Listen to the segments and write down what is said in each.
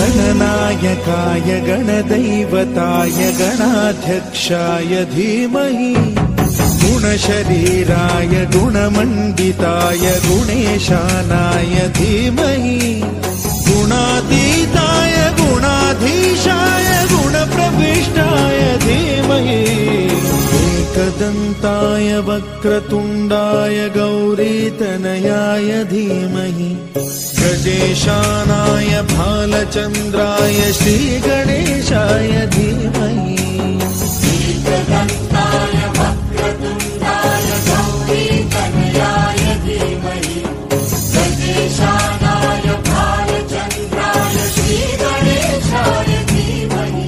गणनायकाय गणदैवताय गणाध्यक्षाय धीमहि गुणशरीराय गुणमण्डिताय गुणेशानाय धीमहि गुणातीताय गुणाधीशाय गुणप्रविष्टाय धीमहि एकदन्ताय वक्रतुण्डाय गौरीतनयाय धीमहि गजेशानाय भालचन्द्राय श्रीगणेशाय धीमहि एकदन्ताय वक्रतुण्डाय गौरीतनयाय धीमहि गजेशानाय भालचन्द्राय श्रीगणेशाय धीमहि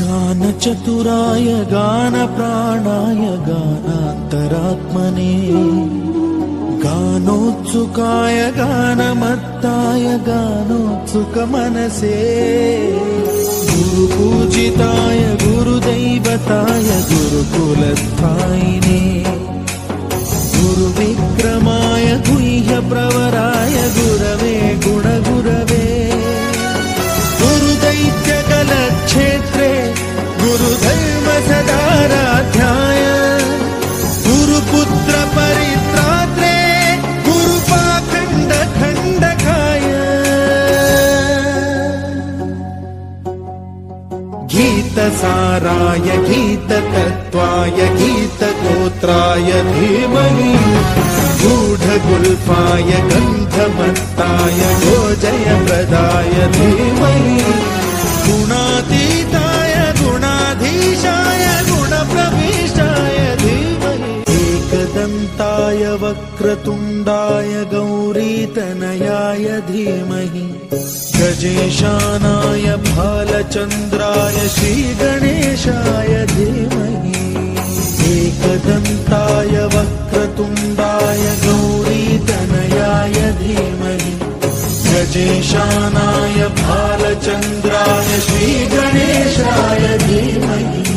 गानचतुराय गानप्राणाय गानान्तरात्मने गानोत्सुकाय गानमत्ताय गानोत्सुकमनसे गुरुपूजिताय गुरुदैवताय गुरुकुलस्थायिने गुरुविक्रमाय गुह्यप्रवराय गुरवे गुणगुरवे गुरुदैत्यकलक्षेत्रे गुरुधर्मसदाराध्याय गुरुपुत्र परित्रात्रे गुरुपाखण्डखण्डकाय गीतसाराय गीततत्त्वाय गीतगोत्राय धीमहि गूढगुल्फाय गन्धमत्ताय गोजयप्रदाय धीमहि गुणातीताय गुणाधीशाय गुणप्रविष्टाय धीमहि एकदन्ताय वक्रतुण्डाय गौरीतनयाय धीमहि गजेशानाय भालचन्द्राय श्रीगणेशाय धीमहि एकदन्ताय वक्रतुण्डाय गौरीतनयाय धीमहि गजेशानाय भालचन्द्राय श्रीगणेशाय धीमहि